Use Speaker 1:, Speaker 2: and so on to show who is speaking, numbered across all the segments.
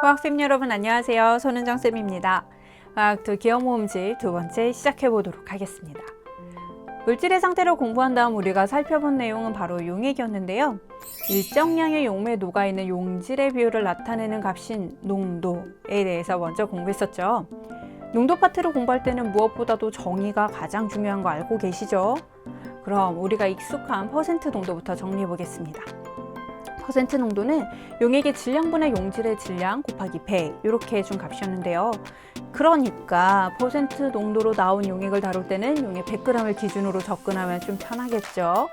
Speaker 1: 과학쌤 여러분 안녕하세요. 손은정쌤입니다. 과학도 기억모음집 두 번째 시작해 보도록 하겠습니다. 물질의 상태를 공부한 다음 우리가 살펴본 내용은 바로 용액이었는데요. 일정량의 용매에 녹아있는 용질의 비율을 나타내는 값인 농도에 대해서 먼저 공부했었죠. 농도 파트를 공부할 때는 무엇보다도 정의가 가장 중요한 거 알고 계시죠? 그럼 우리가 익숙한 퍼센트 농도부터 정리해 보겠습니다. 퍼센트 농도는 용액의 질량분의 용질의 질량 곱하기 100 이렇게 준 값이었는데요. 그러니까 퍼센트 농도로 나온 용액을 다룰 때는 용액 100g을 기준으로 접근하면 좀 편하겠죠.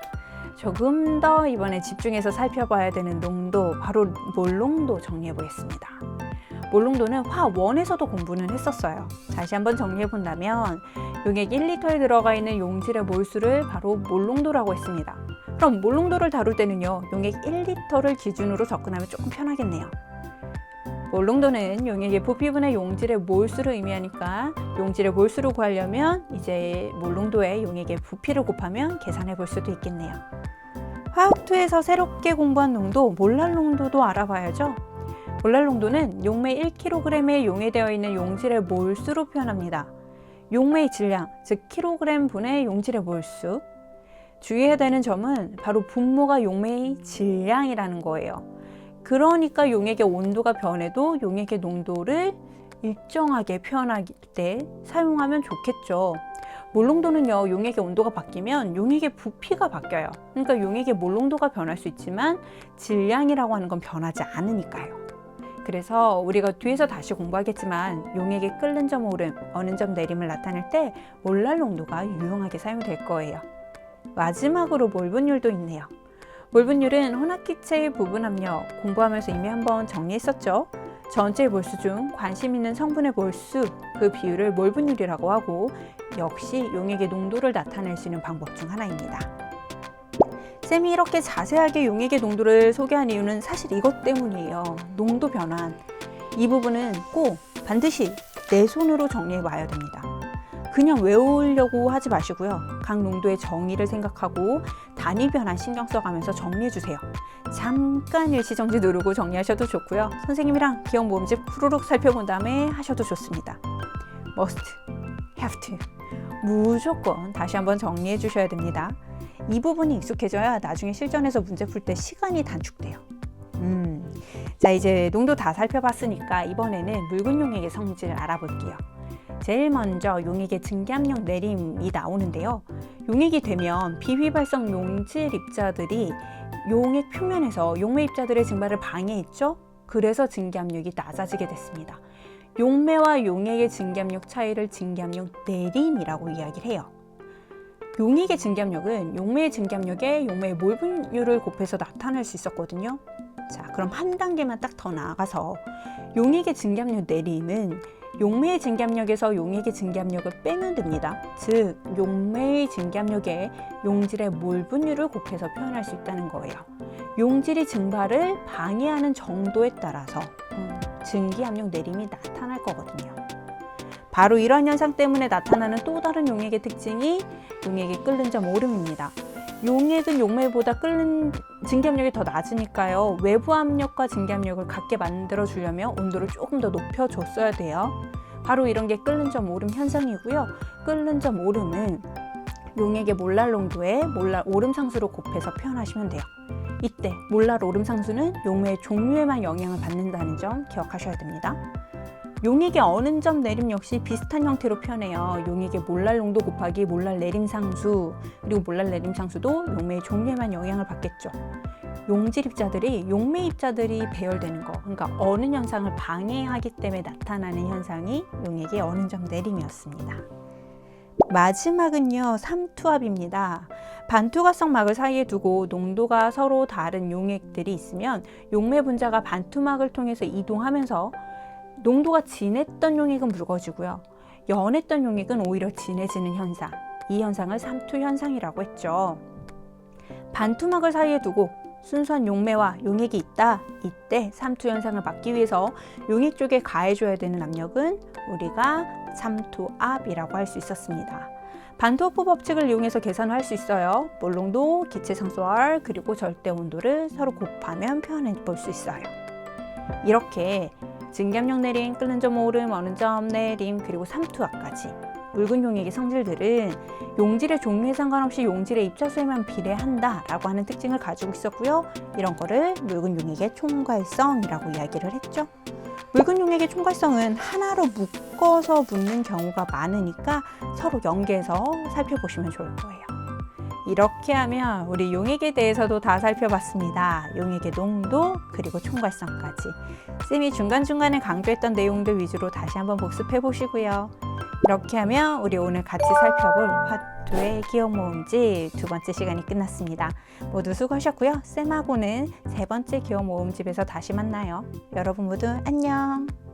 Speaker 1: 조금 더 이번에 집중해서 살펴봐야 되는 농도, 바로 몰농도 정리해 보겠습니다. 몰농도는 화원에서도 공부는 했었어요. 다시 한번 정리해 본다면 용액 1리터에 들어가 있는 용질의 몰수를 바로 몰농도라고 했습니다. 그럼 몰농도를 다룰 때는요, 용액 1리터를 기준으로 접근하면 조금 편하겠네요. 몰농도는 용액의 부피분의 용질의 몰수를 의미하니까 용질의 몰수를 구하려면 이제 몰농도에 용액의 부피를 곱하면 계산해 볼 수도 있겠네요. 화학2에서 새롭게 공부한 농도, 몰랄 농도도 알아봐야죠. 몰랄 농도는 용매 1kg에 용해되어 있는 용질의 몰수로 표현합니다. 용매의 질량, 즉 kg 분의 용질의 몰수. 주의해야 되는 점은 바로 분모가 용매의 질량이라는 거예요. 그러니까 용액의 온도가 변해도 용액의 농도를 일정하게 표현할 때 사용하면 좋겠죠. 몰농도는요, 용액의 온도가 바뀌면 용액의 부피가 바뀌어요. 그러니까 용액의 몰농도가 변할 수 있지만 질량이라고 하는 건 변하지 않으니까요. 그래서 우리가 뒤에서 다시 공부하겠지만 용액의 끓는 점 오름, 어는 점 내림을 나타낼 때 몰랄 농도가 유용하게 사용될 거예요. 마지막으로 몰분율도 있네요. 몰분율은 혼합기체의 부분 함력, 공부하면서 이미 한번 정리했었죠. 전체 몰수 중 관심 있는 성분의 몰수, 그 비율을 몰분율이라고 하고 역시 용액의 농도를 나타낼 수 있는 방법 중 하나입니다. 쌤이 이렇게 자세하게 용액의 농도를 소개한 이유는 사실 이것 때문이에요. 농도 변환. 이 부분은 꼭 반드시 내 손으로 정리해 와야 됩니다. 그냥 외우려고 하지 마시고요. 각 농도의 정의를 생각하고 단위 변환 신경 써가면서 정리해 주세요. 잠깐 일시정지 누르고 정리하셔도 좋고요. 선생님이랑 기억 모음집 후루룩 살펴본 다음에 하셔도 좋습니다. must, have to. 무조건 다시 한번 정리해 주셔야 됩니다. 이 부분이 익숙해져야 나중에 실전에서 문제 풀 때 시간이 단축돼요. 자, 이제 농도 다 살펴봤으니까 이번에는 묽은 용액의 성질을 알아볼게요. 제일 먼저 용액의 증기압력 내림이 나오는데요. 용액이 되면 비휘발성 용질 입자들이 용액 표면에서 용매 입자들의 증발을 방해했죠. 그래서 증기압력이 낮아지게 됐습니다. 용매와 용액의 증기압력 차이를 증기압력 내림이라고 이야기를 해요. 용액의 증기압력은 용매의 증기압력에 용매의 몰분율을 곱해서 나타낼 수 있었거든요. 자, 그럼 한 단계만 딱 더 나아가서 용액의 증기압력 내림은 용매의 증기압력에서 용액의 증기압력을 빼면 됩니다. 즉, 용매의 증기압력에 용질의 몰분율을 곱해서 표현할 수 있다는 거예요. 용질이 증발을 방해하는 정도에 따라서 증기압력 내림이 나타날 거거든요. 바로 이런 현상 때문에 나타나는 또 다른 용액의 특징이 용액의 끓는 점 오름입니다. 용액은 용매보다 끓는 증기압력이 더 낮으니까요. 외부 압력과 증기압력을 같게 만들어 주려면 온도를 조금 더 높여줬어야 돼요. 바로 이런 게 끓는 점 오름 현상이고요. 끓는 점 오름은 용액의 몰랄 농도에 몰랄 오름 상수로 곱해서 표현하시면 돼요. 이때 몰랄 오름 상수는 용매의 종류에만 영향을 받는다는 점 기억하셔야 됩니다. 용액의 어는 점 내림 역시 비슷한 형태로 표현해요. 용액의 몰랄 농도 곱하기 몰랄 내림 상수, 그리고 몰랄 내림 상수도 용매의 종류에만 영향을 받겠죠. 용질 입자들이 용매 입자들이 배열되는 거, 그러니까 어는 현상을 방해하기 때문에 나타나는 현상이 용액의 어는 점 내림이었습니다. 마지막은요, 삼투압입니다. 반투과성 막을 사이에 두고 농도가 서로 다른 용액들이 있으면 용매 분자가 반투막을 통해서 이동하면서 농도가 진했던 용액은 묽어지고요. 연했던 용액은 오히려 진해지는 현상. 이 현상을 삼투 현상이라고 했죠. 반투막을 사이에 두고 순수한 용매와 용액이 있다. 이때 삼투 현상을 막기 위해서 용액 쪽에 가해줘야 되는 압력은 우리가 삼투압이라고 할 수 있었습니다. 반투압 법칙을 이용해서 계산을 할 수 있어요. 몰농도, 기체 상수 R, 그리고 절대 온도를 서로 곱하면 표현해 볼 수 있어요. 이렇게 증감력 내림, 끓는 점 오름, 어는 점 내림, 그리고 삼투압까지 묽은 용액의 성질들은 용질의 종류에 상관없이 용질의 입자수에만 비례한다라고 하는 특징을 가지고 있었고요. 이런 거를 묽은 용액의 총괄성이라고 이야기를 했죠. 묽은 용액의 총괄성은 하나로 묶어서 묻는 경우가 많으니까 서로 연계해서 살펴보시면 좋을 거예요. 이렇게 하면 우리 용액에 대해서도 다 살펴봤습니다. 용액의 농도 그리고 총괄성까지. 쌤이 중간중간에 강조했던 내용들 위주로 다시 한번 복습해 보시고요. 이렇게 하면 우리 오늘 같이 살펴볼 화투의 기억모음집 두 번째 시간이 끝났습니다. 모두 수고하셨고요. 쌤하고는 세 번째 기억모음집에서 다시 만나요. 여러분 모두 안녕.